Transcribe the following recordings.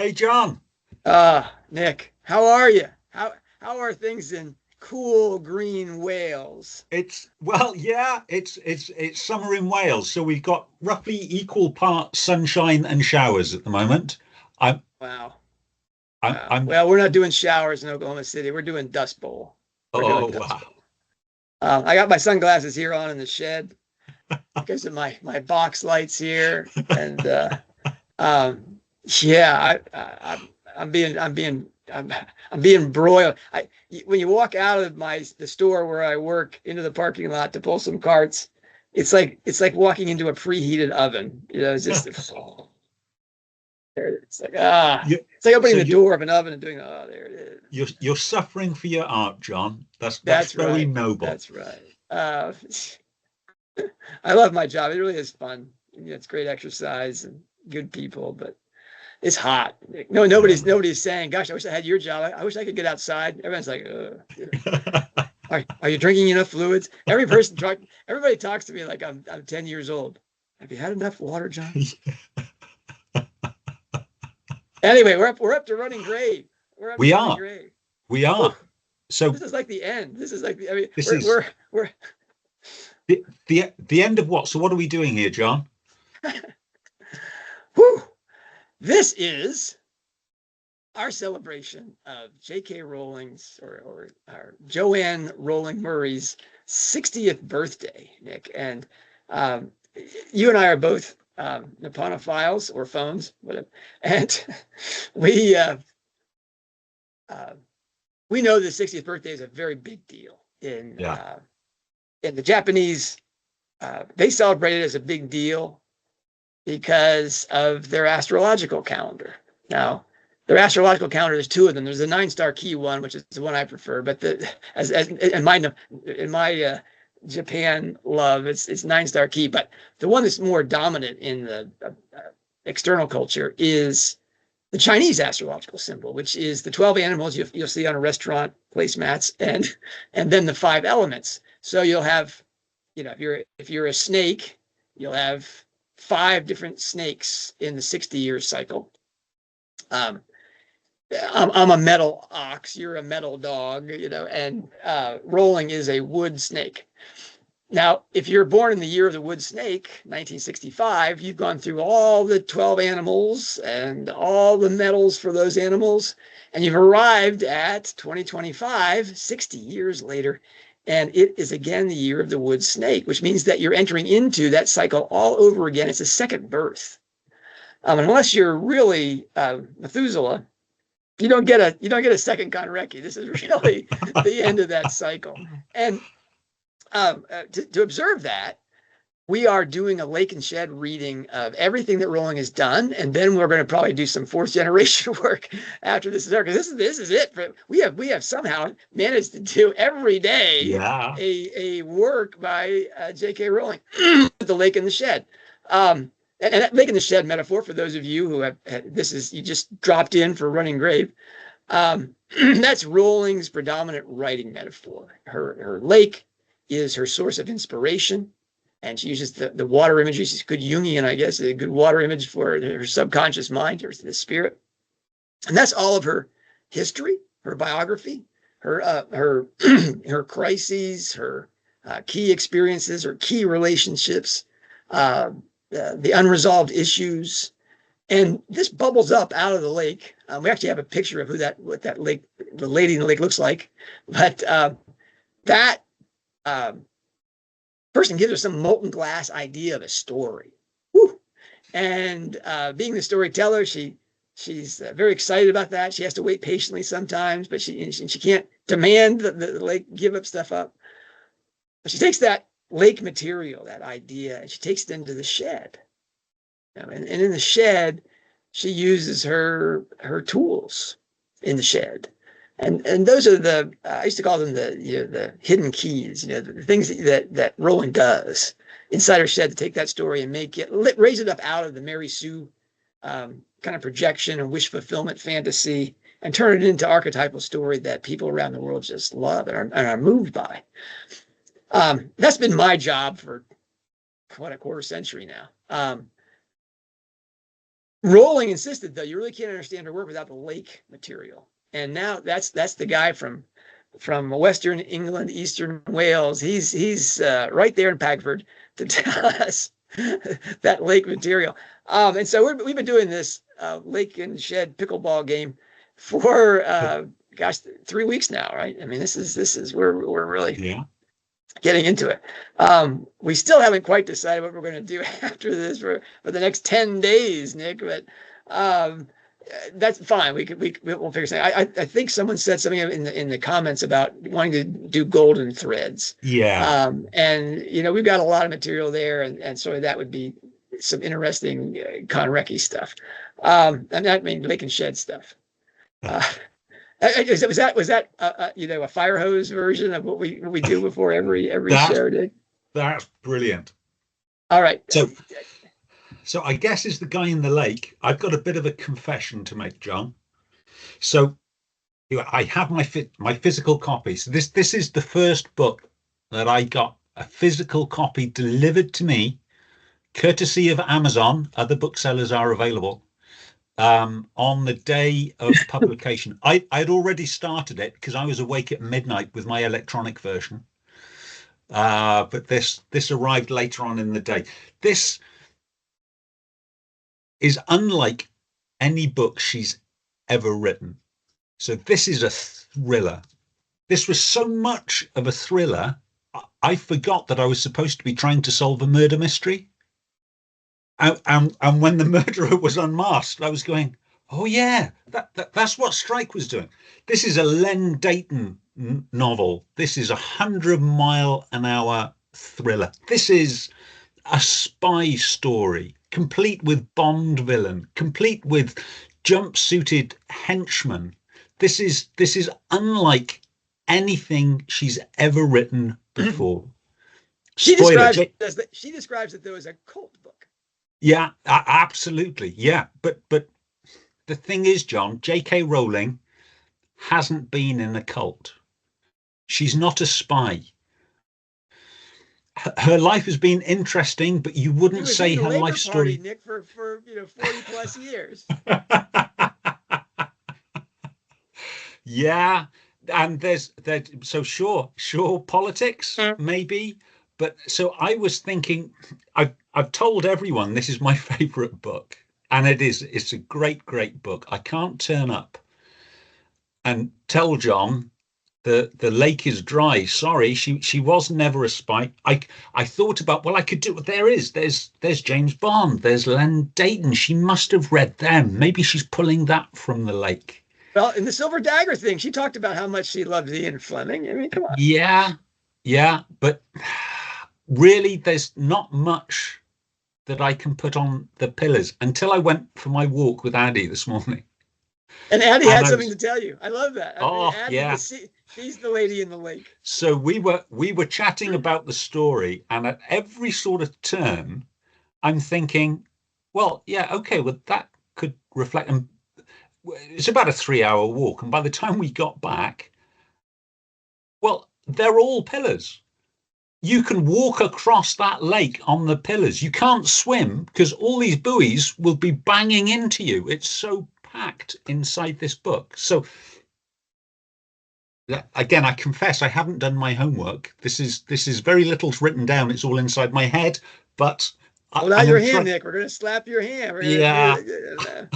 Hey, John. Nick, how are you? How are things in cool green Wales? It's summer in Wales, so we've got roughly equal parts sunshine and showers at the moment. I'm Wow, I'm wow. I'm Well, we're not doing showers in Oklahoma City. We're doing Dust Bowl. We're doing oh Dust wow. Bowl. I got my sunglasses here on in the shed because of my box lights here, and um, yeah, I'm I'm being broiled. When you walk out of the store where I work into the parking lot to pull some carts, it's like walking into a preheated oven. It's just it's like You, it's like opening so the door of an oven and doing there it is. you're suffering for your art, John. That's That's very right. noble. That's right. I love my job. It really is fun. It's great exercise and good people, but it's hot. No, Yeah. nobody's saying, "Gosh, I wish I had your job. I wish I could get outside." Everyone's like, Are you drinking enough fluids?" Everybody talks to me like I'm 10 years old. Have you had enough water, John? Anyway, we're up to running grave. We're up to We running are. grave. We Whew, are. So this is like the end. This is like I mean, this is we're the end of what? So what are we doing here, John? whew, this is our celebration of J.K. Rowling's or Joanne Rowling Murray's 60th birthday, Nick. And um, you and I are both Nipponophiles or phones, whatever. And we uh, uh, we know the 60th birthday is a very big deal Yeah. in the Japanese. They celebrate it as a big deal because of their astrological calendar. Now, their astrological calendar, there's two of them. There's the 9 star key one, which is the one I prefer. But as in my Japan love, it's 9 star key. But the one that's more dominant in the external culture is the Chinese astrological symbol, which is the 12 animals you'll see on a restaurant placemats, and then the 5 elements. So you'll have, if you're a snake, you'll have 5 different snakes in the 60-year cycle. Um, I'm a metal ox, you're a metal dog, and rolling is a wood snake. Now, if you're born in the year of the wood snake, 1965, you've gone through all the 12 animals and all the metals for those animals, and you've arrived at 2025, 60 years later, and it is again the year of the wood snake, which means that you're entering into that cycle all over again. It's a second birth. Unless you're really Methuselah, you don't get a second Kanreki. This is really the end of that cycle. And to observe that, we are doing a lake and shed reading of everything that Rowling has done, and then we're going to probably do some fourth generation work after this is over. Because this is it. We have somehow managed to do every day Yeah. a work by J.K. Rowling, the lake and the shed. And that lake in the shed metaphor, for those of you who you just dropped in for Running Grave. That's Rowling's predominant writing metaphor. Her lake is her source of inspiration, and she uses the water imagery. She's good Jungian, I guess, a good water image for her subconscious mind, or the spirit. And that's all of her history, her biography, her her crises, her key experiences, her key relationships, the unresolved issues. And this bubbles up out of the lake. We actually have a picture of what that lake, the lady in the lake, looks like. But that person gives her some molten glass idea of a story. Woo. And being the storyteller, she's very excited about that. She has to wait patiently sometimes, but she can't demand the lake give up stuff up. But she takes that lake material, that idea, and she takes it into the shed. And in the shed, she uses her tools in the shed, and those are I used to call them the hidden keys, the things that Rowling does inside her shed to take that story and raise it up out of the Mary Sue kind of projection and wish fulfillment fantasy, and turn it into archetypal story that people around the world just love and are moved by. That's been my job for a quarter century now. Rowling insisted, though, you really can't understand her work without the lake material. And now that's the guy from Western England, Eastern Wales. He's right there in Pagford to tell us that lake material. And so we've been doing this lake and shed pickleball game for 3 weeks now, right? I mean, this is we're really getting into it. We still haven't quite decided what we're going to do after this for the next 10 days, Nick, but that's fine. We'll figure something. I think someone said something in the comments about wanting to do golden threads. Yeah. And we've got a lot of material there, and so that would be some interesting Kanreki stuff. I mean lake and shed stuff. Was that a fire hose version of what we do before every show, Nick? That's brilliant. All right. So I guess as the guy in the lake, I've got a bit of a confession to make, John. So I have my physical copy. So this is the first book that I got a physical copy delivered to me, courtesy of Amazon. Other booksellers are available. On the day of publication. I'd already started it because I was awake at midnight with my electronic version. But this arrived later on in the day. This is unlike any book she's ever written. So this is a thriller. This was so much of a thriller, I forgot that I was supposed to be trying to solve a murder mystery. And when the murderer was unmasked, I was going, oh yeah, that's what Strike was doing. This is a Len Deighton novel. This is 100-mile-an-hour thriller. This is a spy story, complete with Bond villain, complete with jumpsuited henchmen. This is unlike anything she's ever written before. She describes it though as a cult book. Yeah, absolutely. Yeah. But the thing is, John, J.K. Rowling hasn't been in a cult. She's not a spy. Her life has been interesting, but you wouldn't say her life story. Nick, for 40 plus years. Yeah. And so sure politics, maybe. But so I was thinking, I've told everyone this is my favorite book, and it's a great book. I can't turn up and tell John the lake is dry. Sorry, she was never a spy. I thought about, well, I could do what there's James Bond, there's Len Deighton. She must have read them. Maybe she's pulling that from the lake. Well, in the Silver Dagger thing, she talked about how much she loved Ian Fleming. I mean, come on. Yeah, but really, there's not much that I can put on the pillars until I went for my walk with Addie this morning. And Addie had something to tell you. I love that. Addie, yeah. She's the lady in the lake. So we were chatting about the story, and at every sort of turn, I'm thinking, well, yeah, okay, well, that could reflect. And it's about a 3-hour walk, and by the time we got back, well, they're all pillars. You can walk across that lake on the pillars. You can't swim because all these buoys will be banging into you. It's so packed inside this book. So again, I confess I haven't done my homework. This is very little's written down. It's all inside my head. But hold out your hand, Nick. We're gonna slap your hand.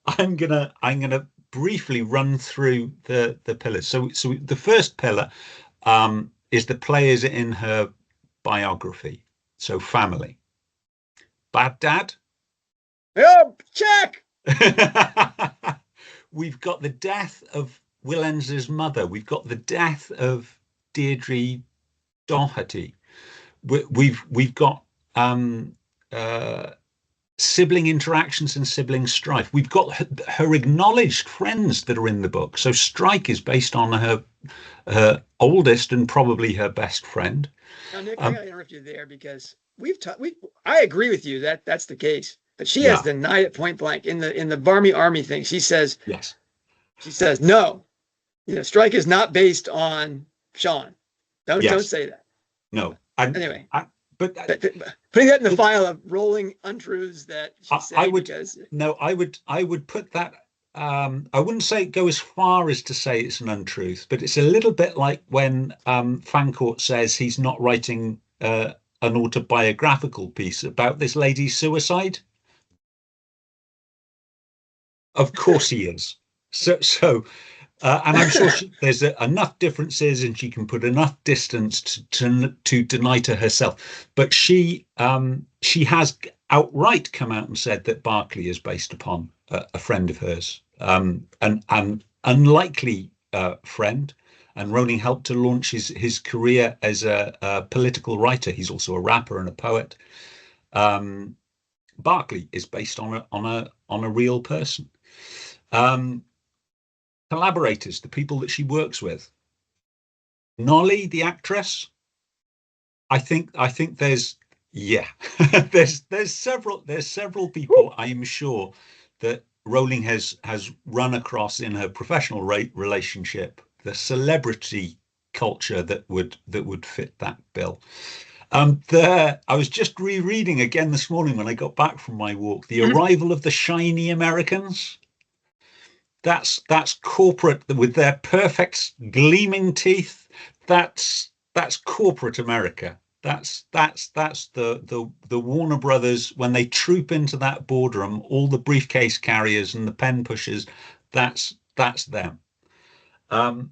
I'm gonna briefly run through the pillars. So the first pillar is the players in her biography. So family. Bad dad? Oh, check! We've got the death of Willen's mother. We've got the death of Deirdre Doherty. We've got sibling interactions and sibling strife. We've got her acknowledged friends that are in the book. So Strike is based on her oldest and probably her best friend. Now, Nick, I gotta interrupt you there because I agree with you that that's the case, but she has denied it point blank in the Barmy Army thing. She says yes. She says no. Strike is not based on Sean. Don't say that. No. Anyway, but putting that in the file of rolling untruths that she said, I would because no, I would put that. I wouldn't say go as far as to say it's an untruth, but it's a little bit like when Fancourt says he's not writing an autobiographical piece about this lady's suicide. Of course he is. And I'm sure there's enough differences, and she can put enough distance to deny to herself. But she has outright come out and said that Berkeley is based upon a friend of hers, an unlikely friend. And Rowling helped to launch his career as a political writer. He's also a rapper and a poet. Berkeley is based on a real person. Collaborators, the people that she works with. Nolly, the actress. I think there's there's several people I am sure that Rowling has run across in her professional relationship, the celebrity culture that would fit that bill. I was just rereading again this morning when I got back from my walk, The Arrival of the Shiny Americans. That's corporate with their perfect gleaming teeth. That's corporate America. That's the Warner Brothers when they troop into that boardroom, all the briefcase carriers and the pen pushers. That's them. So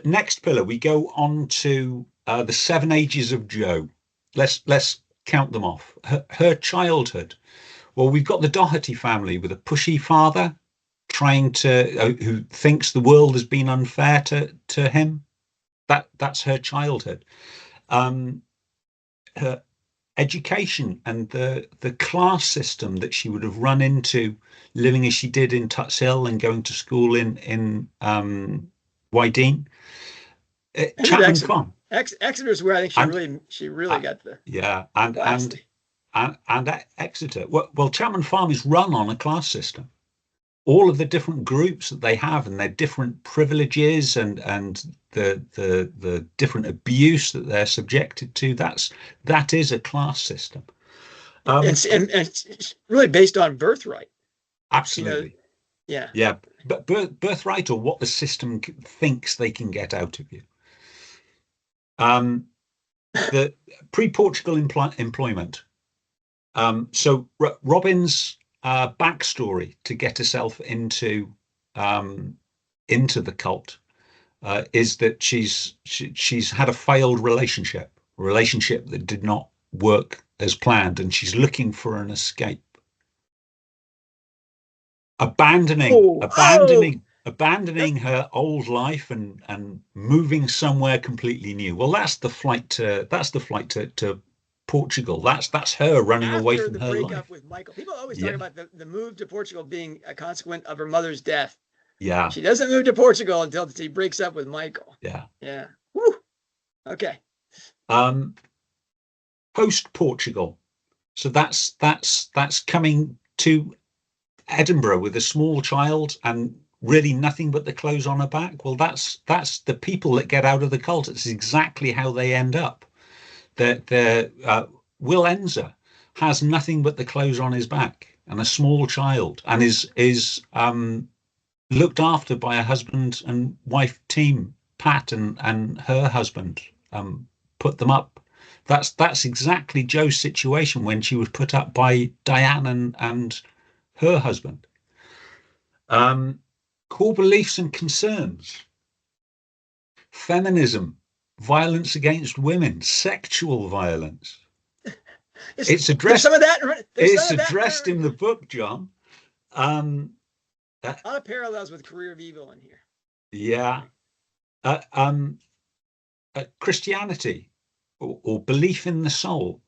next pillar, we go on to the 7 ages of Jo. Let's count them off. Her childhood. Well, we've got the Doherty family with a pushy father who thinks the world has been unfair to him. That's her childhood. Her education and the class system that she would have run into living as she did in Tuts Hill and going to school in Wydene. Chapman Farm. Exeter's where I think she really got the and Exeter. Well, Chapman Farm is run on a class system. All of the different groups that they have and their different privileges and the different abuse that they're subjected to, that is a class system. And it's really based on birthright. Absolutely. Yeah. But birthright, or what the system thinks they can get out of you. The pre-Portugal employment. So Robin's backstory to get herself into the cult is that she's had a failed relationship that did not work as planned, and she's looking for an escape. Abandoning her old life and moving somewhere completely new. Well, that's the flight to Portugal. That's her running away from her life. After the breakup with Michael. People always talk about the move to Portugal being a consequence of her mother's death. Yeah. She doesn't move to Portugal until she breaks up with Michael. Yeah. Yeah. Woo. Okay. Post Portugal. So that's coming to Edinburgh with a small child and really nothing but the clothes on her back. Well, that's the people that get out of the cult. It's exactly how they end up. Will Enzer has nothing but the clothes on his back and a small child, and is looked after by a husband and wife team. Pat and her husband put them up. That's exactly Jo's situation when she was put up by Diane and her husband. Core beliefs and concerns. Feminism, violence against women, sexual violence. It's addressed. Some of that. It's addressed in the book, John. A lot of parallels with Career of Evil in here. Yeah. Christianity or belief in the soul.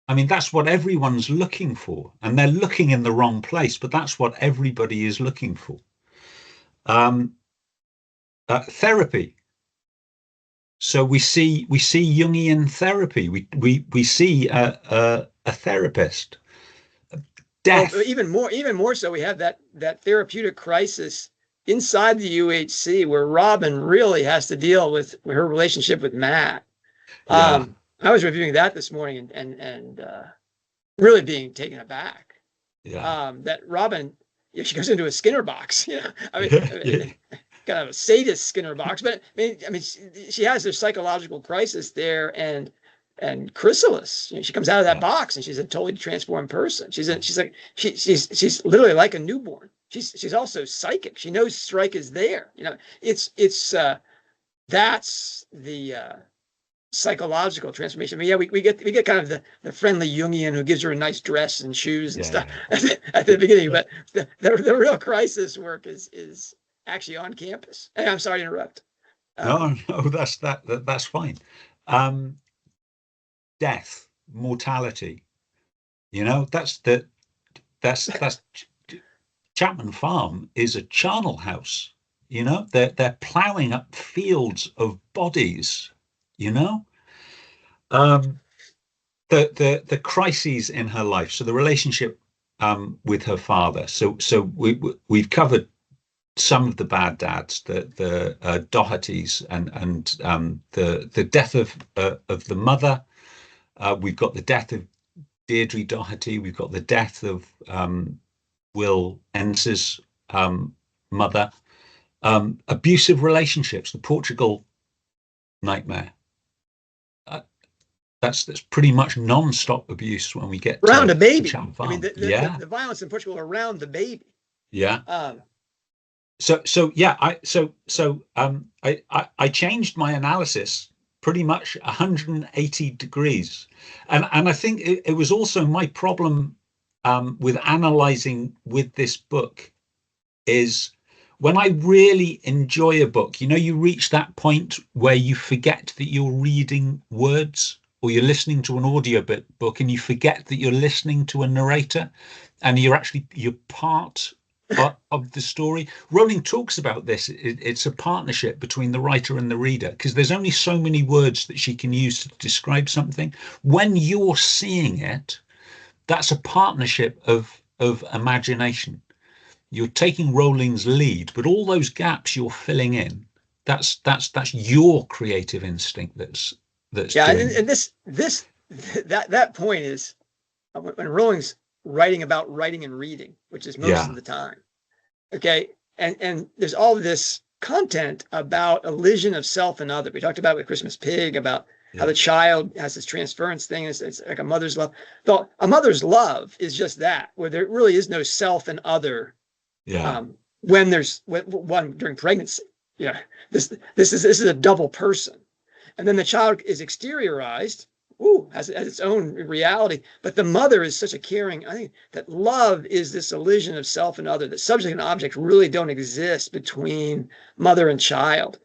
I mean, that's what everyone's looking for, and they're looking in the wrong place, but that's what everybody is looking for. Therapy. So we see Jungian therapy. We see a therapist. Death. Well, even more so, we have that therapeutic crisis inside the UHC where Robin really has to deal with her relationship with Matt. I was reviewing that this morning and really being taken aback. Yeah. That Robin, she goes into a Skinner box. I mean, Yeah. kind of a sadist Skinner box, but I mean, she has this psychological crisis there, and Chrysalis, she comes out of that Yeah. box and she's a totally transformed person. She's literally like a newborn. She's also psychic. She knows Strike is there. It's that's the psychological transformation. I mean, yeah, we get kind of the friendly Jungian who gives her a nice dress and shoes and stuff at the beginning, but the real crisis work is actually on campus. Hey, I'm sorry to interrupt. No, that's fine. Death, mortality, that's Chapman Farm is a charnel house. They're plowing up fields of bodies. The crises in her life. So the relationship with her father. So we've covered some of the bad dads, the Dohertys, and the death of the mother. We've got the death of Deirdre Doherty. We've got the death of Will Ennis's mother. Abusive relationships, the Portugal nightmare. That's pretty much non-stop abuse when we get around a baby. I mean, the violence in Portugal around the baby. Yeah. I changed my analysis pretty much 180 degrees, and I think it was also my problem with analyzing with this book is when I really enjoy a book, you reach that point where you forget that you're reading words, or you're listening to an audio book and you forget that you're listening to a narrator, and you're part of the story. Rowling talks about this. It's a partnership between the writer and the reader, because there's only so many words that she can use to describe something. When you're seeing it, that's a partnership of imagination. You're taking Rowling's lead, but all those gaps you're filling in, that's your creative instinct that's and that point is when Rowling's writing about writing and reading, which is most of the time. Okay. And there's all this content about elision of self and other. We talked about with Christmas Pig about how the child has this transference thing. It's like a mother's love. So a mother's love is just that, where there really is no self and other. When there's one during pregnancy. This is a double person. And then the child is exteriorized, has its own reality. But the mother is such a caring. I think that love is this elision of self and other, that subject and object really don't exist between mother and child.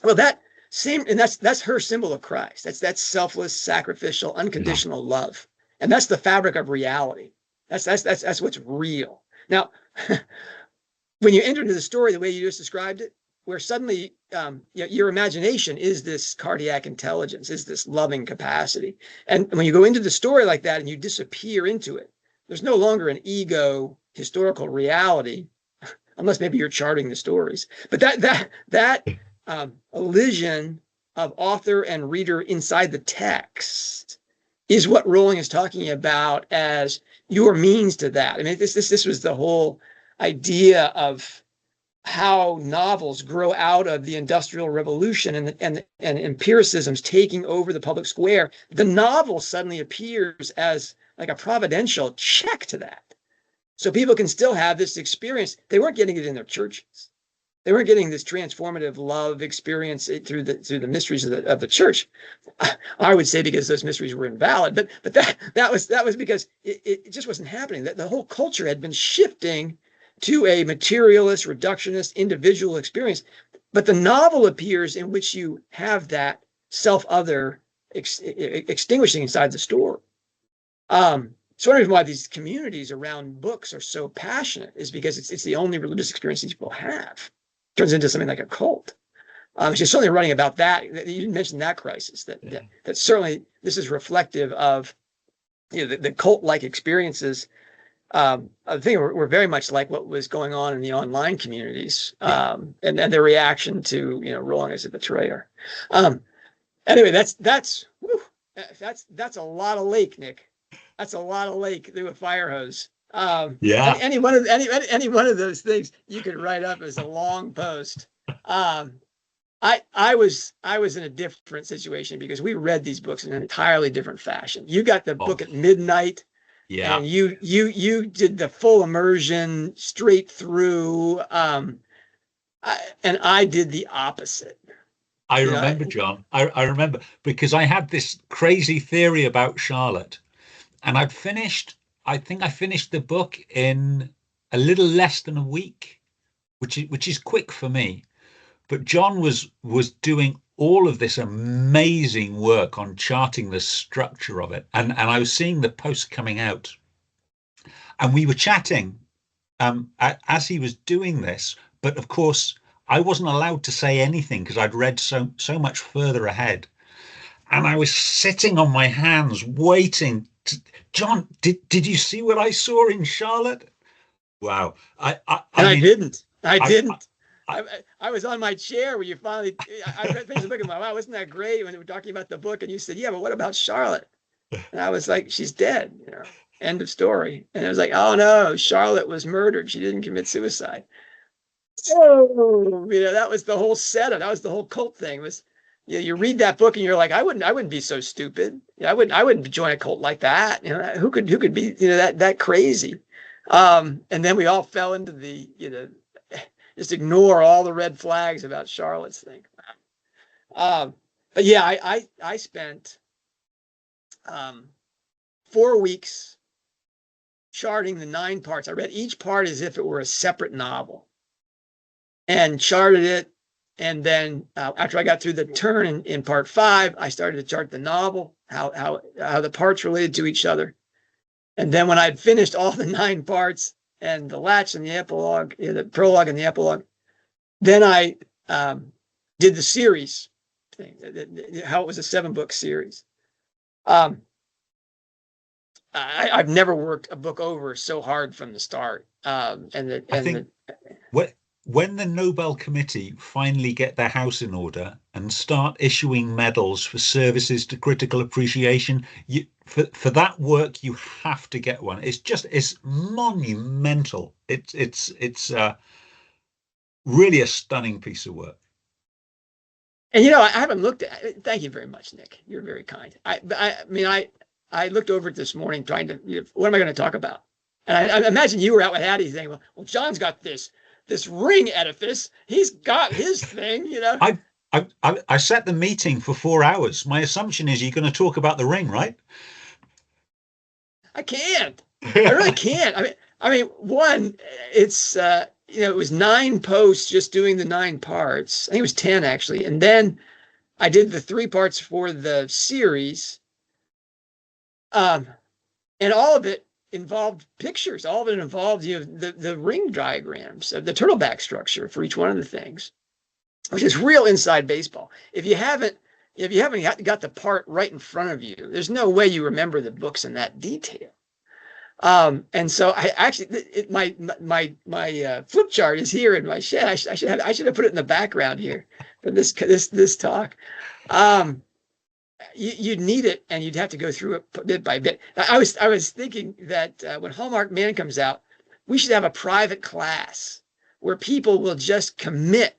Well, that's her symbol of Christ. That's selfless, sacrificial, unconditional love. And that's the fabric of reality. That's what's real. Now, when you enter into the story the way you just described it, where suddenly your imagination is this cardiac intelligence, is this loving capacity. And when you go into the story like that and you disappear into it, there's no longer an ego historical reality, unless maybe you're charting the stories. But that elision of author and reader inside the text is what Rowling is talking about as your means to that. I mean, this was the whole idea of how novels grow out of the Industrial Revolution and empiricism's taking over the public square. The novel suddenly appears as like a providential check to that. So people can still have this experience. They weren't getting it in their churches. They weren't getting this transformative love experience through the mysteries of the church. I would say because those mysteries were invalid, but that was because it just wasn't happening. That the whole culture had been shifting to a materialist, reductionist, individual experience. But the novel appears in which you have that self-other extinguishing inside the story. So one reason why these communities around books are so passionate is because it's the only religious experience these people have. It turns into something like a cult. She's certainly writing about that. You didn't mention that crisis. That certainly this is reflective of the cult-like experiences. I think we're very much like what was going on in the online communities, and their reaction to Rowling as a betrayer. Anyway, that's That's a lot of lake, Nick. That's a lot of lake through a fire hose. Yeah. Any one of those things you could write up as a long post. I was in a different situation because we read these books in an entirely different fashion. You got the book Oh, at midnight, yeah. and you did the full immersion straight through. And I did the opposite. I You know, remember, John. I remember because I had this crazy theory about Charlotte, and I think I finished the book in a little less than a week, which is quick for me. But John was doing all of this amazing work on charting the structure of it, and I was seeing the post coming out, and we were chatting as he was doing this. But of course, I wasn't allowed to say anything because I'd read so much further ahead, and I was sitting on my hands waiting. John, did you see what I saw in Charlotte? Wow, and I mean, didn't. I I, didn't. I, I was on my chair when you finally. I finished the book and wow, wasn't that great? When we were talking about the book, and you said, "Yeah, but what about Charlotte?" And I was like, "She's dead." You know, end of story. And it was like, "Oh no, Charlotte was murdered. She didn't commit suicide." Oh, you know, that was the whole setup. That was the whole cult thing. Was you read that book and you're like, I wouldn't be so stupid. Yeah, I wouldn't join a cult like that. You know, who could be, you know, that crazy. And then we all fell into the, you know, just ignore all the red flags about Charlotte's thing. But yeah, I spent 4 weeks charting the 9 parts. I read each part as if it were a separate novel and charted it. And then after I got through the turn in part 5, I started to chart the novel, how the parts related to each other. And then when I'd finished all the 9 parts and the latch and the epilogue, you know, the prologue and the epilogue, then I did the series thing, how it was a 7-book series. I've never worked a book over so hard from the start. When the Nobel Committee finally get their house in order and start issuing medals for services to critical appreciation, for that work you have to get one. It's monumental. It's really a stunning piece of work. And you know, I haven't looked at it. Thank you very much, Nick. You're very kind. I looked over it this morning trying to, you know, what am I going to talk about? And I imagine you were out with Addie saying, well, John's got this ring edifice. He's got his thing, you know. I set the meeting for 4 hours. My assumption is you're going to talk about the ring, right? I can't. I really can't. I mean, one, it's you know, it was 9 posts just doing the 9 parts. I think it was 10 actually, and then I did the 3 parts for the series. And all of it involved pictures. All of it involved, you know, the ring diagrams of the turtleback structure for each one of the things, which is real inside baseball. If you haven't got the part right in front of you, there's no way you remember the books in that detail. And so I actually, my flip chart is here in my shed. I should have put it in the background here for this talk. You'd need it, and you'd have to go through it bit by bit. I was thinking that when Hallmark Man comes out, we should have a private class where people will just commit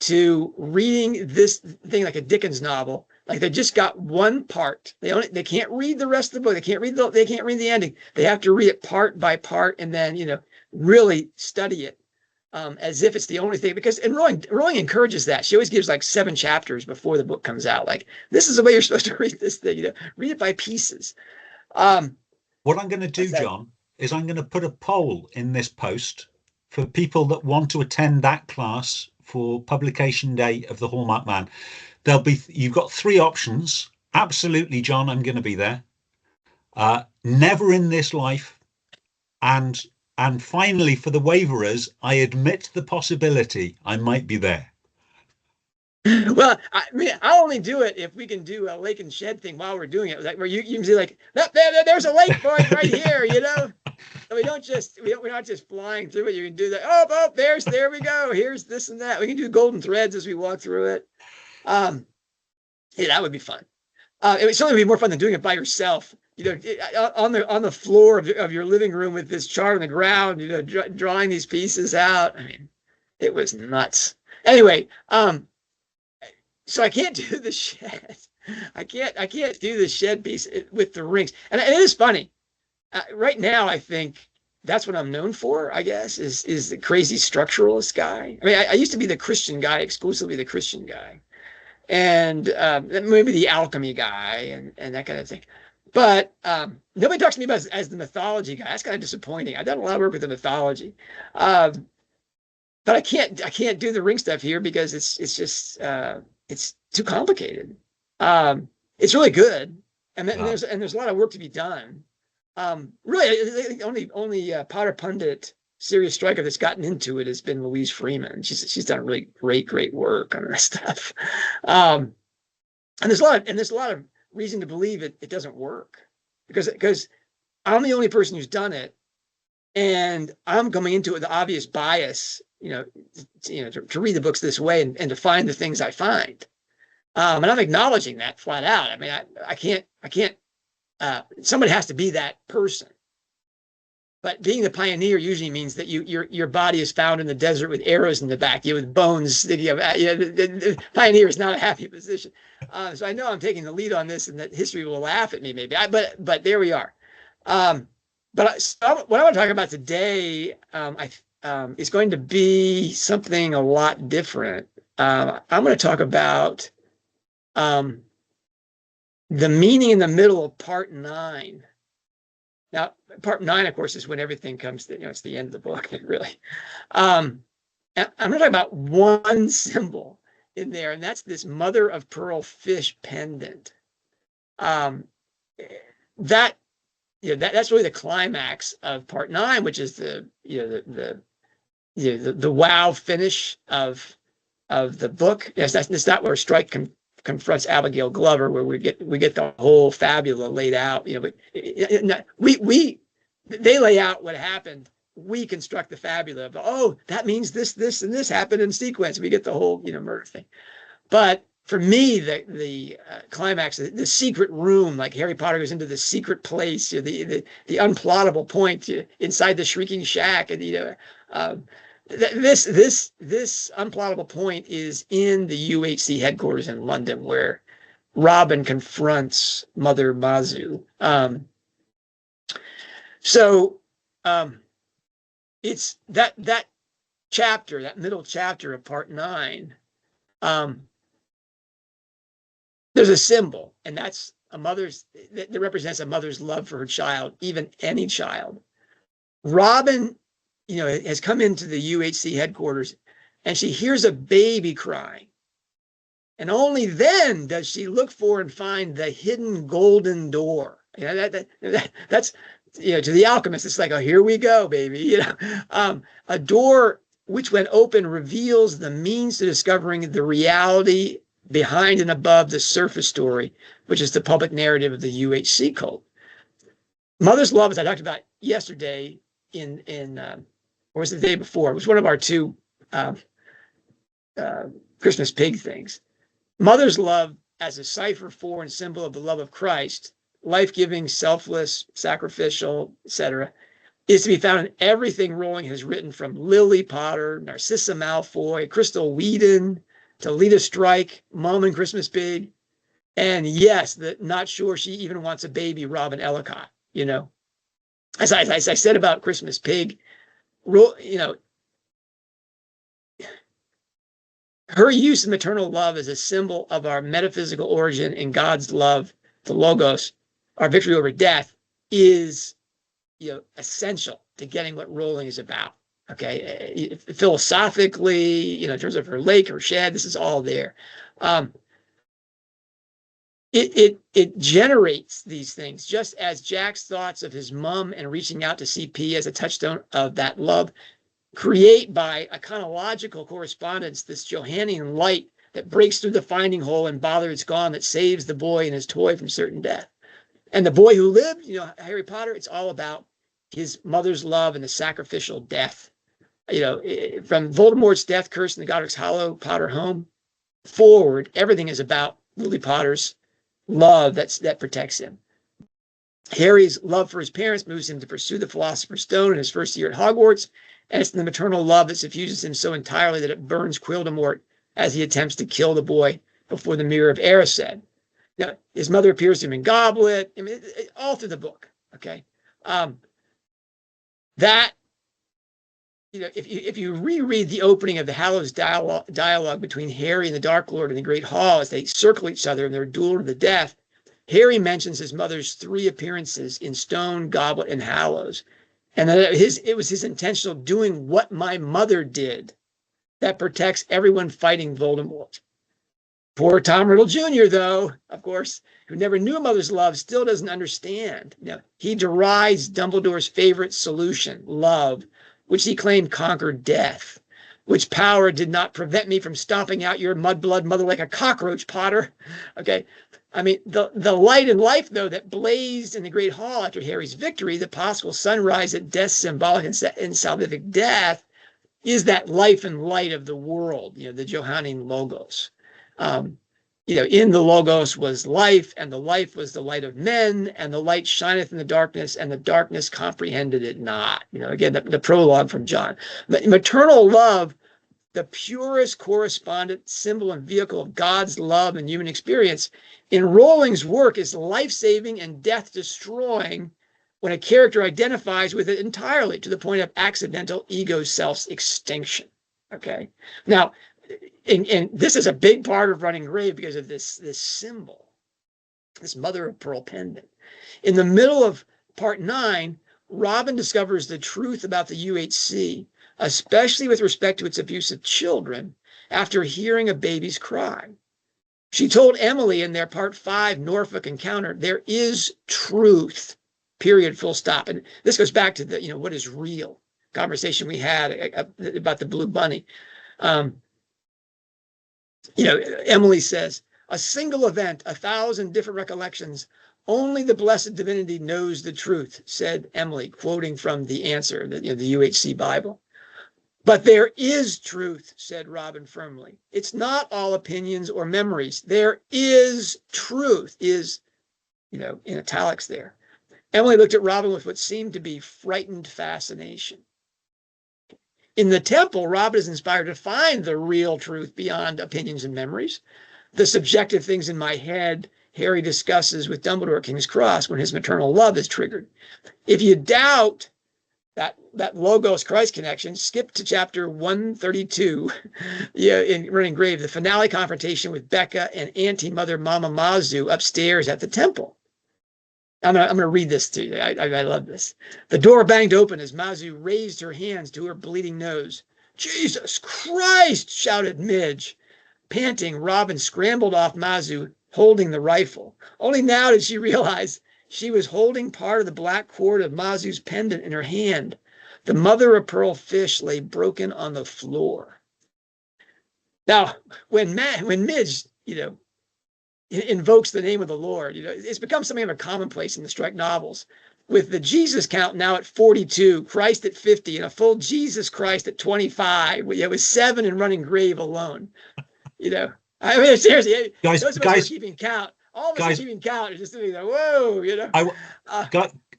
to reading this thing like a Dickens novel. Like they just got one part. They can't read the rest of the book. They can't read the ending. They have to read it part by part, and then, you know, really study it. As if it's the only thing, because Rowling encourages that. She always gives like 7 chapters before the book comes out. Like, this is the way you're supposed to read this thing, you know, read it by pieces. What I'm going to do, John, is I'm going to put a poll in this post for people that want to attend that class for publication day of the Hallmark Man. You've got 3 options. Absolutely, John, I'm going to be there. Never in this life. And finally, for the waverers, I admit the possibility I might be there. Well, I mean, I'll only do it if we can do a lake and shed thing while we're doing it. Like where you can see like, there's a lake, boys, right here, you know. And we're not just flying through it. You can do that. Oh, there we go. Here's this and that. We can do golden threads as we walk through it. Yeah, that would be fun. It would certainly be more fun than doing it by yourself. On the floor of your living room with this chart on the ground, drawing these pieces out. I mean, it was nuts. Anyway, so I can't do the shed. I can't do the shed piece with the rings. And it is funny. Right now, I think that's what I'm known for, I guess, is the crazy structuralist guy. I mean, I used to be the Christian guy, exclusively the Christian guy, and maybe the alchemy guy and that kind of thing. But nobody talks to me about as the mythology guy. That's kind of disappointing. I've done a lot of work with the mythology, but I can't do the ring stuff here because it's just it's too complicated. It's really good, and there's a lot of work to be done. Really, only Potter Pundit serious striker that's gotten into it has been Louise Freeman. She's done really great work on this stuff. And there's a lot of reason to believe it doesn't work because I'm the only person who's done it, and I'm coming into it with the obvious bias, to read the books this way and to find the things I find. And I'm acknowledging that flat out. I mean, I can't. Somebody has to be that person. But being the pioneer usually means that your body is found in the desert with arrows in the back, with bones sticking up. The pioneer is not a happy position. So I know I'm taking the lead on this, and that history will laugh at me maybe. But there we are. What I want to talk about today is going to be something a lot different. I'm going to talk about the meaning in the middle of part 9. Now, part 9, of course, is when everything comes to, it's the end of the book, really. And I'm going to talk about one symbol in there, and that's this mother of pearl fish pendant. That's really the climax of part 9, which is the wow finish of the book. Yes, that's not where Strike confronts Abigail Glover, where we get the whole fabula laid out. But they lay out what happened. We construct the fabula of, that means this and this happened in sequence. We get the whole murder thing. But for me, the climax, the secret room, like Harry Potter goes into the secret place, the unplottable point inside the shrieking shack, and this unplottable point is in the UHC headquarters in London, where Robin confronts Mother Mazu. It's that chapter, that middle chapter of part 9. There's a symbol, and that's that represents a mother's love for her child, even any child. Robin, has come into the UHC headquarters, and she hears a baby crying. And only then does she look for and find the hidden golden door. That's to the alchemist, it's like, here we go, baby. A door which, when open, reveals the means to discovering the reality behind and above the surface story, which is the public narrative of the UHC cult. Mother's love, as I talked about yesterday, or was it the day before? It was one of our 2 Christmas pig things. Mother's love as a cipher for and symbol of the love of Christ, life-giving, selfless, sacrificial, etc., is to be found in everything Rowling has written, from Lily Potter, Narcissa Malfoy, Crystal Whedon, to Lita Strike, Mom and Christmas Pig, and yes, not sure she even wants a baby, Strike-Ellacott. As I said about Christmas Pig, her use of maternal love as a symbol of our metaphysical origin in God's love, the Logos, our victory over death, is essential to getting what Rowling is about. Okay, philosophically, in terms of her lake, her shed, this is all there. It generates these things, just as Jack's thoughts of his mom and reaching out to CP as a touchstone of that love create, by a chronological correspondence, this Johannian light that breaks through the finding hole and bother it's gone, that saves the boy and his toy from certain death. And the boy who lived, Harry Potter, it's all about his mother's love and the sacrificial death. From Voldemort's death curse in the Godric's Hollow Potter home forward, everything is about Lily Potter's love that protects him. Harry's love for his parents moves him to pursue the Philosopher's Stone in his first year at Hogwarts, and it's the maternal love that suffuses him so entirely that it burns Quildamort as he attempts to kill the boy before the Mirror of Erised. Now, his mother appears to him in Goblet, I mean, all through the book, okay? That, if you reread the opening of the Hallows dialogue between Harry and the Dark Lord in the Great Hall as they circle each other in their duel to the death, Harry mentions his mother's 3 appearances in Stone, Goblet, and Hallows, and that it was his intentional doing what my mother did that protects everyone fighting Voldemort. Poor Tom Riddle Jr., though, of course, who never knew a mother's love, still doesn't understand. He derides Dumbledore's favorite solution, love, which he claimed conquered death, which power did not prevent me from stomping out your mudblood mother like a cockroach, Potter. Okay, I mean, the light and life, though, that blazed in the Great Hall after Harry's victory, the possible sunrise at death's symbolic and salvific death, is that life and light of the world, the Johannine Logos. In the Logos was life, and the life was the light of men, and the light shineth in the darkness, and the darkness comprehended it not. Again, the prologue from John. Maternal love, the purest correspondent symbol and vehicle of God's love and human experience, in Rowling's work is life-saving and death-destroying when a character identifies with it entirely to the point of accidental ego self's extinction. Okay? Now, and this is a big part of Running Grave because of this symbol, this mother of pearl pendant. In the middle of part 9, Robin discovers the truth about the UHC, especially with respect to its abuse of children, after hearing a baby's cry. She told Emily in their part 5 Norfolk encounter, there is truth, period, full stop. And this goes back to the, what is real conversation we had about the Blue Bunny. Emily says, a single event, 1,000 different recollections, only the blessed divinity knows the truth, said Emily, quoting from the answer, the UHC Bible. But there is truth, said Robin firmly. It's not all opinions or memories. There is truth, is, in italics there. Emily looked at Robin with what seemed to be frightened fascination. In the temple, Robin is inspired to find the real truth beyond opinions and memories. The subjective things in my head Harry discusses with Dumbledore at King's Cross when his maternal love is triggered. If you doubt that Logos Christ connection, skip to chapter 132 in Running Grave, the finale confrontation with Becca and Auntie Mother Mama Mazu upstairs at the temple. I'm gonna read this to you. I love this. The door banged open as Mazu raised her hands to her bleeding nose. Jesus Christ, shouted Midge. Panting, Robin scrambled off Mazu, holding the rifle. Only now did she realize she was holding part of the black cord of Mazu's pendant in her hand. The mother of pearl fish lay broken on the floor. Now, when Midge, invokes the name of the Lord, it's become something of a commonplace in the Strike novels, with the Jesus count now at 42, Christ at 50, and a full Jesus Christ at 25. It was 7 in Running Grave alone. I mean, seriously, those of us who are keeping count, all of us are keeping count, are just thinking, whoa,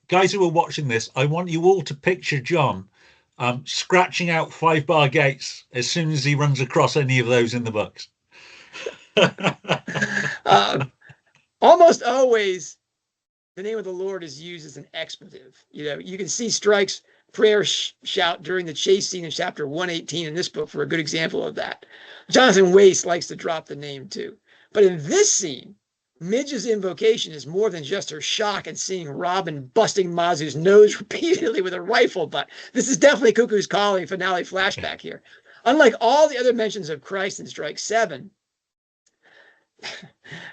Guys who are watching this, I want you all to picture John scratching out 5-bar gates as soon as he runs across any of those in the books. Almost always the name of the Lord is used as an expletive. You can see Strike's prayer shout during the chase scene in chapter 118 in this book for a good example of that. Jonathan Wace likes to drop the name too. But in this scene, Midge's invocation is more than just her shock at seeing Robin busting Mazu's nose repeatedly with a rifle butt. This is definitely Cuckoo's Calling finale flashback here. Unlike all the other mentions of Christ in Strike 7,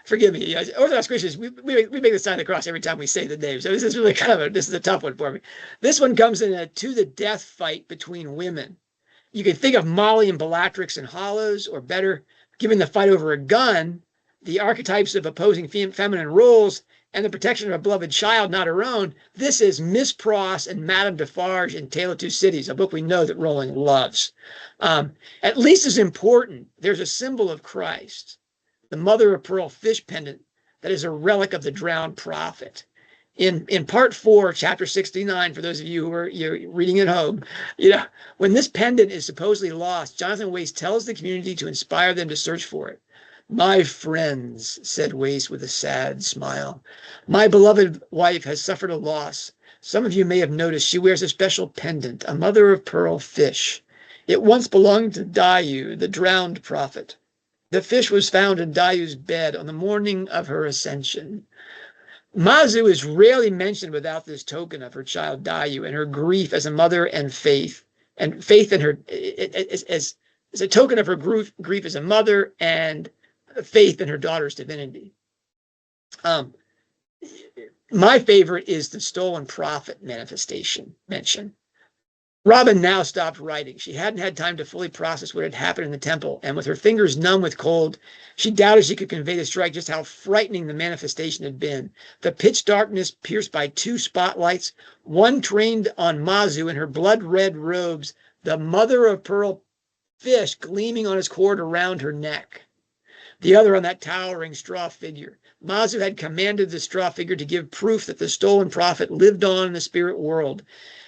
forgive me, Orthodox Christians, we make the sign of the cross every time we say the name. So this is really this is a tough one for me. This one comes in a to the death fight between women. You can think of Molly and Bellatrix and Hollows, or better, given the fight over a gun, the archetypes of opposing feminine roles, and the protection of a beloved child, not her own. This is Miss Pross and Madame Defarge in Tale of Two Cities, a book we know that Rowling loves. At least as important, there's a symbol of Christ, the mother of pearl fish pendant, that is a relic of the drowned prophet. In part 4, chapter 69, for those of you who are reading at home, when this pendant is supposedly lost, Jonathan Wace tells the community to inspire them to search for it. "My friends," said Wace with a sad smile, "my beloved wife has suffered a loss. Some of you may have noticed she wears a special pendant, a mother of pearl fish. It once belonged to Dayu, the drowned prophet. The fish was found in Dayu's bed on the morning of her ascension." Mazu is rarely mentioned without this token of her child Dayu and her grief as a mother and faith in her as a token of her grief as a mother and faith in her daughter's divinity. My favorite is the stolen prophet manifestation mention. Robin now stopped writing. She hadn't had time to fully process what had happened in the temple, and with her fingers numb with cold, she doubted she could convey to Strike just how frightening the manifestation had been. The pitch darkness pierced by 2 spotlights, one trained on Mazu in her blood-red robes, the mother of pearl fish gleaming on his cord around her neck, the other on that towering straw figure. Mazu had commanded the straw figure to give proof that the stolen prophet lived on in the spirit world,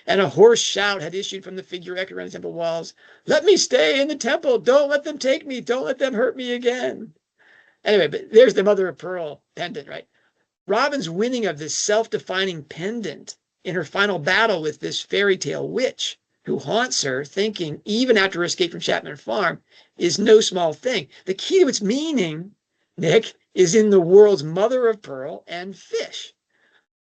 and a hoarse shout had issued from the figure echoing around the temple walls. "Let me stay in the temple. Don't let them take me. Don't let them hurt me again." Anyway, but there's the mother of pearl pendant, right? Robin's winning of this self-defining pendant in her final battle with this fairy tale witch who haunts her, thinking, even after her escape from Chapman Farm, is no small thing. The key to its meaning, Nick, is in the world's mother of pearl and fish.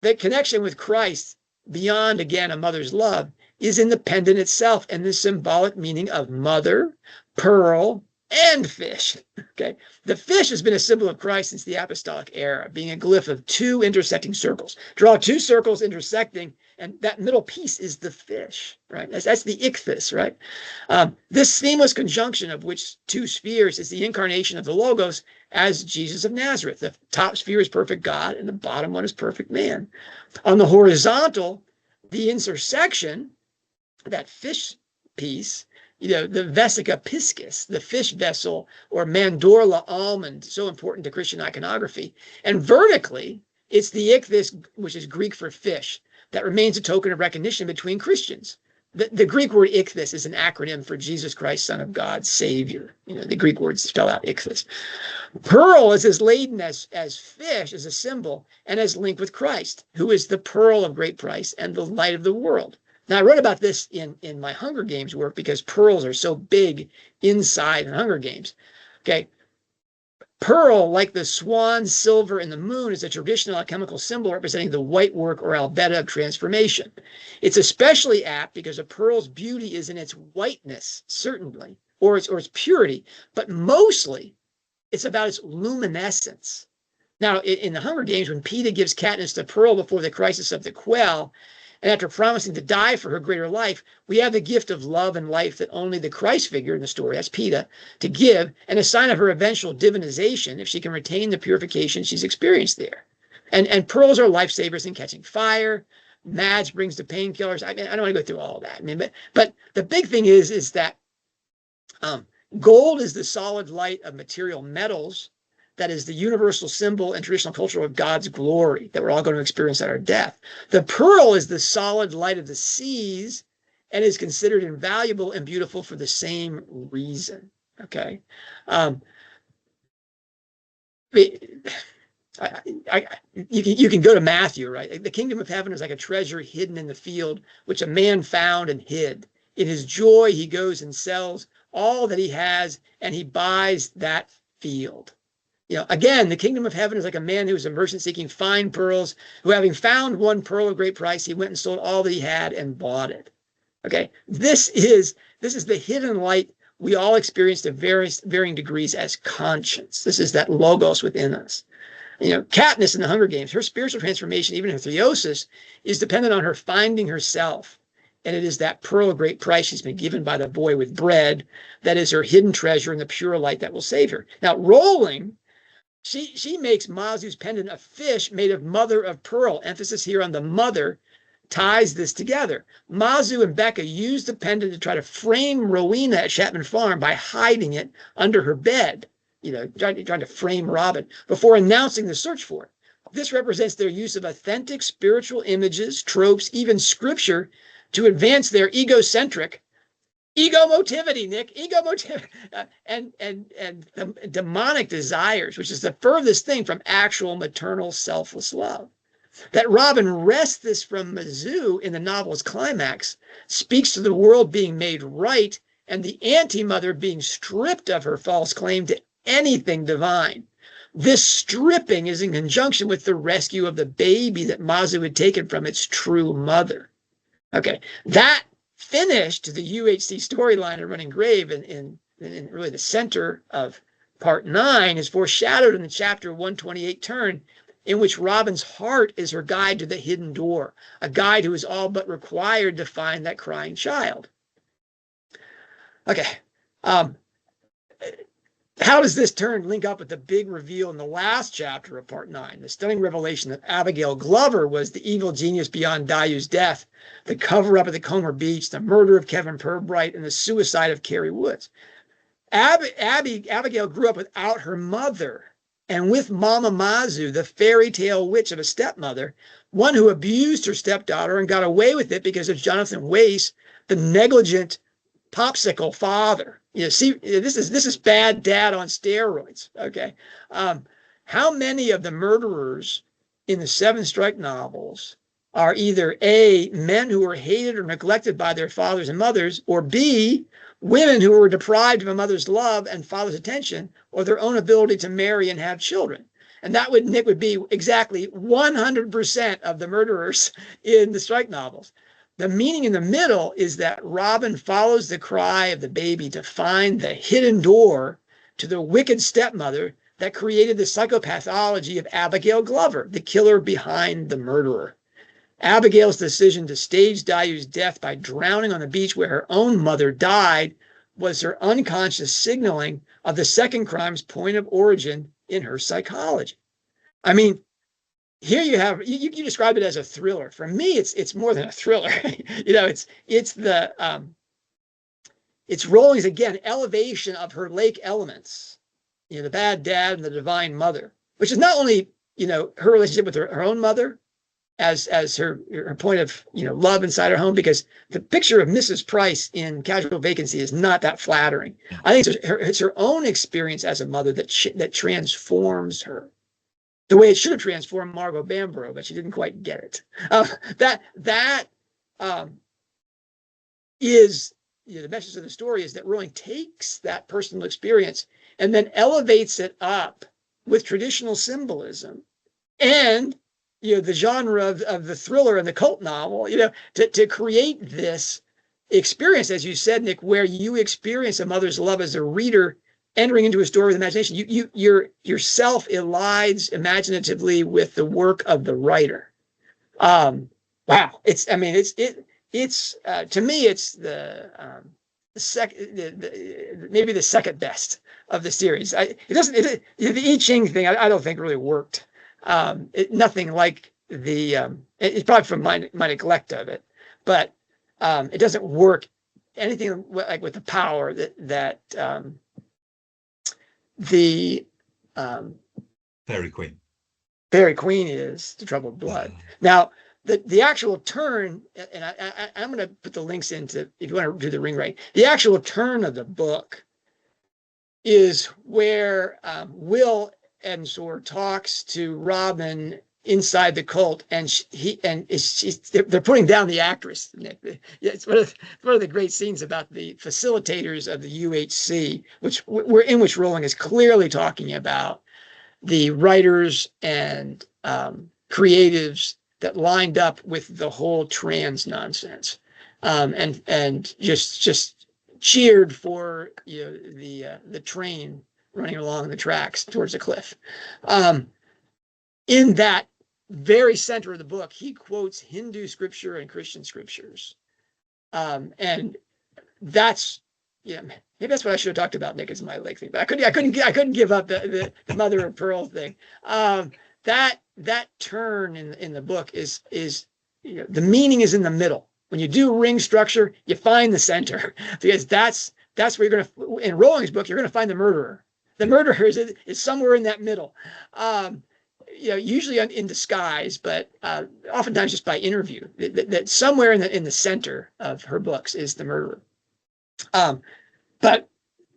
The connection with Christ, beyond, again, a mother's love, is in the pendant itself and the symbolic meaning of mother, pearl, and fish. Okay, the fish has been a symbol of Christ since the apostolic era, being a glyph of 2 intersecting circles. Draw 2 circles intersecting, and that middle piece is the fish, right? That's the ichthys, right? This seamless conjunction of which 2 spheres is the incarnation of the Logos as Jesus of Nazareth. The top sphere is perfect God, and the bottom one is perfect man. On the horizontal, the intersection, that fish piece, the vesica piscis, the fish vessel, or mandorla almond, so important to Christian iconography. And vertically, it's the ichthys, which is Greek for fish, that remains a token of recognition between Christians. The Greek word ichthys is an acronym for Jesus Christ, Son of God, Savior. The Greek words spell out ichthys. Pearl is as laden as fish as a symbol and as linked with Christ, who is the pearl of great price and the light of the world. Now, I wrote about this in my Hunger Games work because pearls are so big inside in Hunger Games. Okay. Pearl, like the swan, silver, and the moon, is a traditional alchemical symbol representing the white work or albetta of transformation. It's especially apt because a pearl's beauty is in its whiteness, certainly, or its purity, but mostly it's about its luminescence. Now, in the Hunger Games, when Peeta gives Katniss the pearl before the crisis of the Quell, and after promising to die for her greater life, we have the gift of love and life that only the Christ figure in the story, that's Peeta, to give, and a sign of her eventual divinization if she can retain the purification she's experienced there. And pearls are lifesavers in catching fire. Mads brings the painkillers. I don't want to go through all of that. But the big thing is that gold is the solid light of material metals. That is the universal symbol and traditional culture of God's glory that we're all going to experience at our death. The pearl is the solid light of the seas and is considered invaluable and beautiful for the same reason. Okay. You can go to Matthew, right? The kingdom of heaven is like a treasure hidden in the field, which a man found and hid. In his joy, he goes and sells all that he has, and he buys that field. Again, the kingdom of heaven is like a man who is a merchant seeking fine pearls, who having found one pearl of great price, he went and sold all that he had and bought it. Okay, this is the hidden light we all experience to varying degrees as conscience. This is that logos within us. Katniss in the Hunger Games, her spiritual transformation, even her theosis, is dependent on her finding herself. And it is that pearl of great price she's been given by the boy with bread that is her hidden treasure and the pure light that will save her. Now, Rowling, she makes Mazu's pendant a fish made of mother of pearl. Emphasis here on the mother ties this together. Mazu and Becca used the pendant to try to frame Rowena at Chapman Farm by hiding it under her bed. trying to frame Robin before announcing the search for it. This represents their use of authentic spiritual images, tropes, even scripture to advance their egocentric egomotivity, Nick, egomotivity, and the demonic desires, which is the furthest thing from actual maternal selfless love. That Robin wrests this from Mazu in the novel's climax speaks to the world being made right and the anti-mother being stripped of her false claim to anything divine. This stripping is in conjunction with the rescue of the baby that Mazu had taken from its true mother. Okay, that finished the UHC storyline of Running Grave in really the center of part 9 is foreshadowed in the chapter 128 turn, in which Robin's heart is her guide to the hidden door, a guide who is all but required to find that crying child. Okay, how does this turn link up with the big reveal in the last chapter of part 9, the stunning revelation that Abigail Glover was the evil genius beyond Dayu's death, the cover-up at the Comer Beach, the murder of Kevin Pirbright, and the suicide of Carrie Woods? Abigail grew up without her mother, and with Mama Mazu, the fairy tale witch of a stepmother, one who abused her stepdaughter and got away with it because of Jonathan Weiss, the negligent popsicle father. See, this is bad dad on steroids. Okay, how many of the murderers in the 7 Strike novels are either A, men who were hated or neglected by their fathers and mothers, or B, women who were deprived of a mother's love and father's attention, or their own ability to marry and have children? And that would, Nick, would be exactly 100% of the murderers in the Strike novels. The meaning in the middle is that Robin follows the cry of the baby to find the hidden door to the wicked stepmother that created the psychopathology of Abigail Glover, the killer behind the murderer. Abigail's decision to stage Dayu's death by drowning on the beach where her own mother died was her unconscious signaling of the second crime's point of origin in her psychology. I mean, here you have, you described it as a thriller. For me, it's more than a thriller. It's Rowling's, again, elevation of her lake elements, the bad dad and the divine mother, which is not only, her relationship with her own mother as her point of, love inside her home, because the picture of Mrs. Price in Casual Vacancy is not that flattering. I think it's her own experience as a mother that transforms her, the way it should have transformed Margot Bamborough, but she didn't quite get it. That is, the message of the story is that Rowling takes that personal experience and then elevates it up with traditional symbolism and the genre of the thriller and the cult novel, to create this experience, as you said, Nick, where you experience a mother's love as a reader entering into a story with imagination. You yourself elides imaginatively with the work of the writer. Wow, to me, it's the second, maybe the second best of the series. The I Ching thing, I don't think really worked. Nothing like it's probably from my neglect of it, but it doesn't work anything like with the power that the Fairy Queen is to Troubled Blood. Now, the actual turn, and I'm going to put the links into, if you want to do the ring right, the actual turn of the book is where Will Ensor talks to Robin inside the cult, and they're putting down the actress, Nick. It's one of the great scenes about the facilitators of the UHC, which Rowling is clearly talking about the writers and creatives that lined up with the whole trans nonsense, and just cheered for the train running along the tracks towards the cliff. In that very center of the book, he quotes Hindu scripture and Christian scriptures. And that's, maybe that's what I should have talked about, Nick, is my leg thing, but I couldn't give up the mother of pearl thing. That turn in the book is the meaning is in the middle. When you do ring structure, you find the center, because that's where you're going to, in Rowling's book, you're going to find the murderer. The murderer is somewhere in that middle. Usually in disguise, but oftentimes just by interview. That somewhere in the center of her books is the murderer. But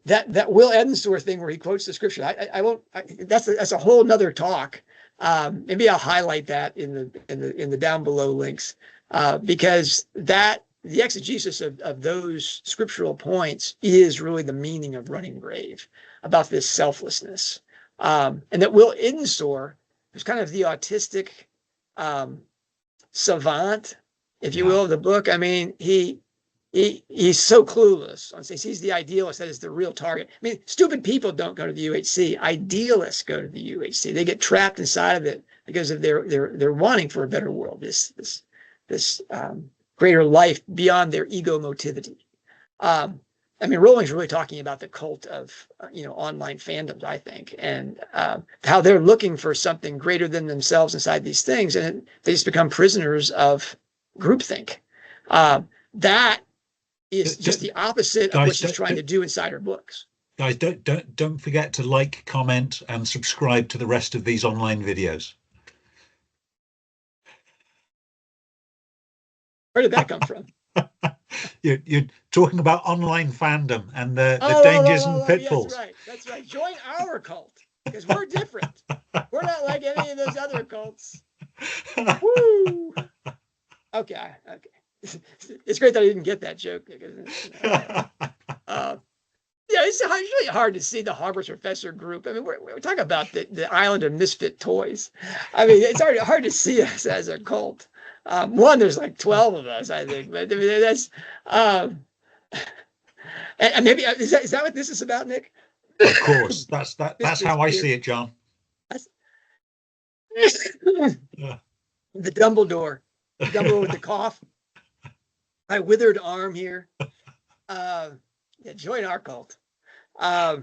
that Will Edensor thing where he quotes the scripture, I won't. That's a whole nother talk. Maybe I'll highlight that in the down below links, because the exegesis of those scriptural points is really the meaning of Running Grave, about this selflessness, and that Will Edensor, who's kind of the autistic savant, if you will, of the book. I mean, he's so clueless. He's the idealist that is the real target. I mean, stupid people don't go to the UHC. Idealists go to the UHC. They get trapped inside of it because of their wanting for a better world. This greater life beyond their ego motivity. I mean, Rowling's really talking about the cult of online fandoms, I think, and how they're looking for something greater than themselves inside these things, and they just become prisoners of groupthink. That is just the opposite of what she's trying to do inside her books. Guys, don't forget to like, comment, and subscribe to the rest of these online videos. Where did that come from? You're talking about online fandom and the dangers and pitfalls. Yes, that's right. Join our cult, because we're different. We're not like any of those other cults. Woo! Okay. It's great that I didn't get that joke. It's really hard to see the Hogwarts professor group. I mean, we're talking about the island of misfit toys. I mean, it's hard to see us as a cult. There's like 12 of us, I think. But I mean, that's and maybe is that what this is about, Nick? Of course, that's how I see it, John. The Dumbledore with the cough. My withered arm here. Join our cult. Wow.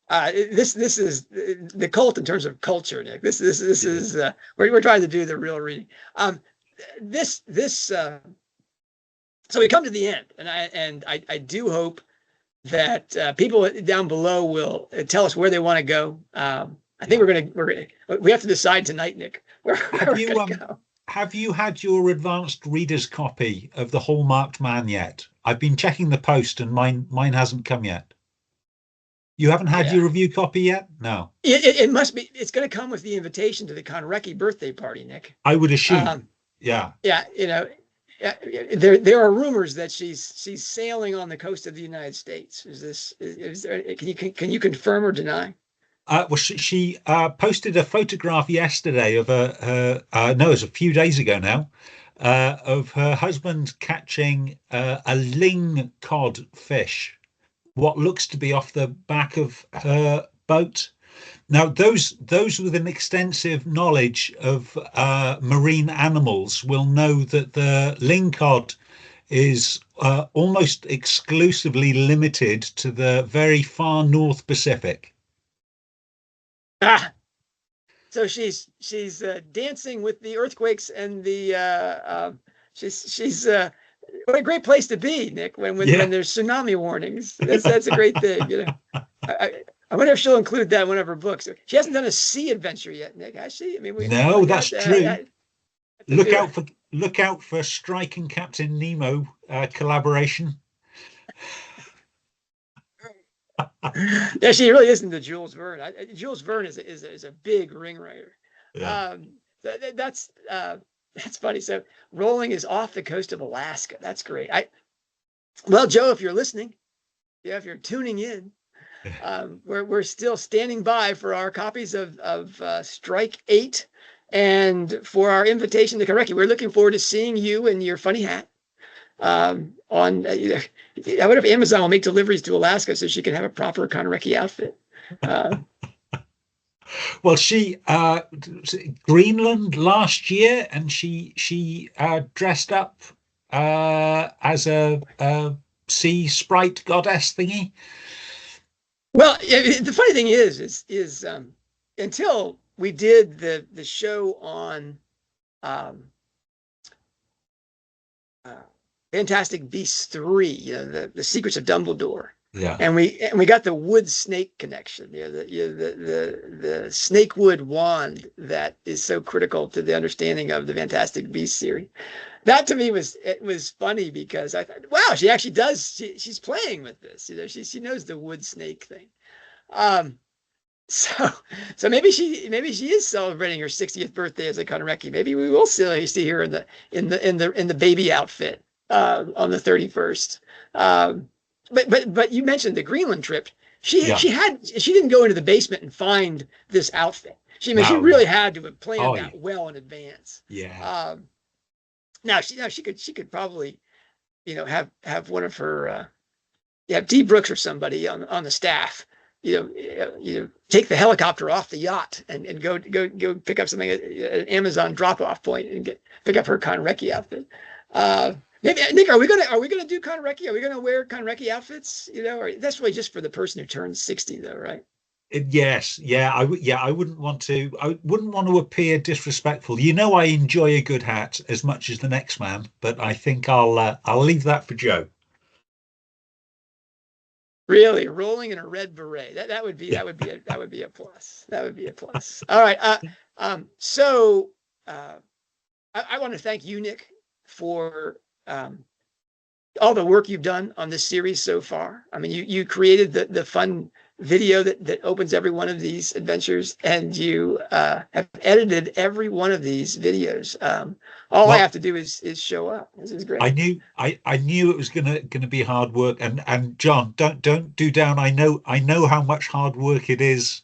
This is the cult in terms of culture, Nick. This is we're trying to do the real reading. So we come to the end, and I do hope that people down below will tell us where they want to go. I think we have to decide tonight, Nick. Where we're gonna go. Have you had your advanced reader's copy of The Hallmarked Man yet? I've been checking the post, and mine hasn't come yet. You haven't had your review copy yet? No. It must be. It's going to come with the invitation to the Kanreki birthday party, Nick. I would assume. Yeah. Yeah. There are rumors that she's sailing on the coast of the United States. Can you confirm or deny? Well, she posted a photograph yesterday of it was a few days ago now, of her husband catching a ling cod fish, what looks to be off the back of her boat. Now, those with an extensive knowledge of marine animals will know that the ling cod is almost exclusively limited to the very far North Pacific. So she's dancing with the earthquakes and the she's what a great place to be, Nick, when there's tsunami warnings. That's a great thing, I wonder if she'll include that in one of her books. She hasn't done a sea adventure yet, Nick, has she? I mean, that's true. Look out for Strike and Captain Nemo collaboration. Yeah, she really isn't the Jules Verne. Jules Verne is a big ring writer. Yeah. That's funny. So Rowling is off the coast of Alaska. That's great. Well, Joe, if you're listening, if you're tuning in, we're still standing by for our copies of Strike 8 and for our invitation to Kanreki. We're looking forward to seeing you in your funny hat. I wonder if Amazon will make deliveries to Alaska so she can have a proper Kanreki outfit. Well, she Greenland last year, and she dressed up as a sea sprite goddess thingy. Well, the funny thing is until we did the show on Fantastic Beasts 3, the Secrets of Dumbledore. Yeah. And we got the wood snake connection, the snake wood wand that is so critical to the understanding of the Fantastic Beasts series. That to me was funny because I thought, wow, she actually does. She's playing with this. She knows the wood snake thing. So maybe she is celebrating her 60th birthday as a Kanreki. Maybe we will see her in the baby outfit on the 31st. But you mentioned the Greenland trip. She didn't go into the basement and find this outfit. She really had to have planned that well in advance. Yeah. Now she could probably, have one of her Dee Brooks or somebody on the staff, take the helicopter off the yacht and go pick up something at an Amazon drop-off point and pick up her Kanreki outfit. Maybe Nick, are we gonna do Kanreki? Are we gonna wear Kanreki outfits? Or that's really just for the person who turns 60, though, right? Yes, I wouldn't want to. I wouldn't want to appear disrespectful. I enjoy a good hat as much as the next man, but I think I'll leave that for Joe. Really, rolling in a red beret. That would be a plus. That would be a plus. All right. So I want to thank you, Nick, for all the work you've done on this series so far. I mean, you created the fun video that opens every one of these adventures, and you have edited every one of these videos. All I have to do is show up. This is great. I knew it was gonna be hard work, and John, don't do down. I know how much hard work it is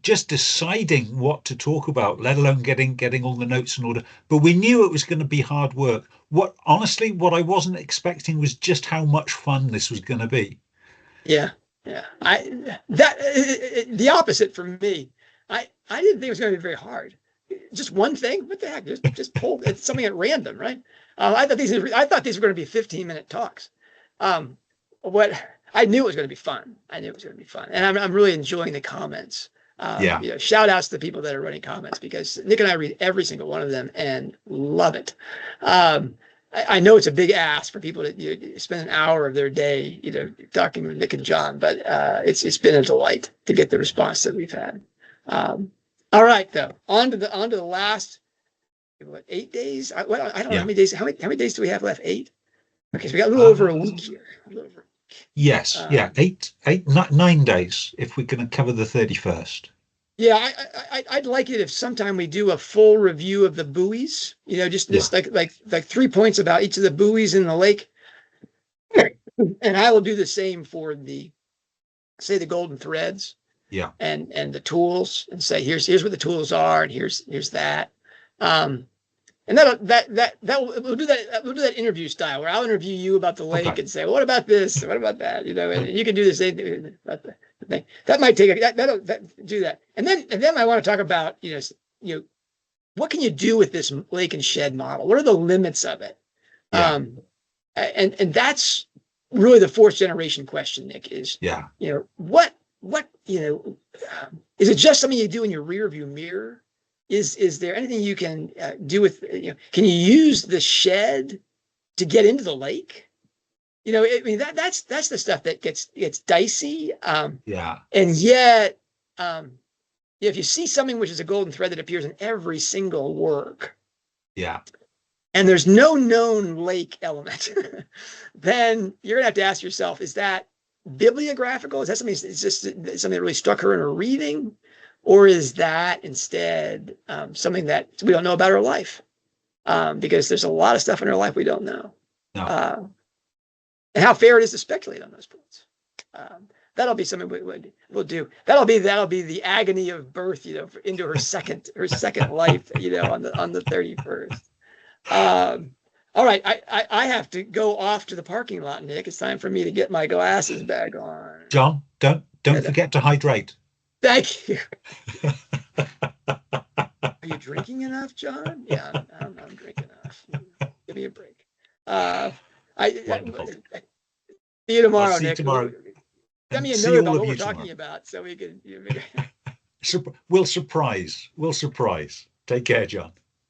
just deciding what to talk about, let alone getting all the notes in order. But we knew it was going to be hard work. What I wasn't expecting was just how much fun this was going to be. Yeah. The opposite for me. I didn't think it was going to be very hard. Just one thing. What the heck? Just pull it's something at random, right? I thought these were going to be 15-minute talks. I knew it was going to be fun. And I'm really enjoying the comments. Shout outs to the people that are writing comments, because Nick and I read every single one of them and love it. I know it's a big ask for people to spend an hour of their day, talking with Nick and John, but it's been a delight to get the response that we've had. All right, though, on to the last 8 days. I don't know how many days. How many days do we have left? 8. Okay, so we got a little over a week here. Yes, 9 days if we're going to cover the 31st. Yeah, I'd like it if sometime we do a full review of the buoys. Just like 3 points about each of the buoys in the lake, and I will do the same for the golden threads. Yeah, and the tools, and say here's what the tools are, and here's that. And we'll do that interview style where I'll interview you about the lake and say, well, what about this? What about that? And you can do the same thing about the thing. That might take do that. And then I want to talk about, what can you do with this lake and shed model? What are the limits of it? Yeah. And that's really the 4th generation question, Nick, is, what is it just something you do in your rear view mirror? Is there anything you can do with, can you use the shed to get into the lake? That's the stuff that gets dicey. And yet, if you see something which is a golden thread that appears in every single work, and there's no known lake element, then you're gonna have to ask yourself: is that bibliographical? Is that something? Is just something that really struck her in her reading? Or is that instead something that we don't know about her life? Because there's a lot of stuff in her life we don't know. No. And how fair it is to speculate on those points. That'll be something we'll do. That'll be the agony of birth, into her second life, on the 31st. All right, I have to go off to the parking lot, Nick. It's time for me to get my glasses back on. John, don't forget to hydrate. Thank you. Are you drinking enough, John? Yeah, I'm drinking enough. Give me a break. See you tomorrow, I'll see Nick. You tomorrow. Send me a note about what we're talking about, so we can. We'll surprise. Take care, John.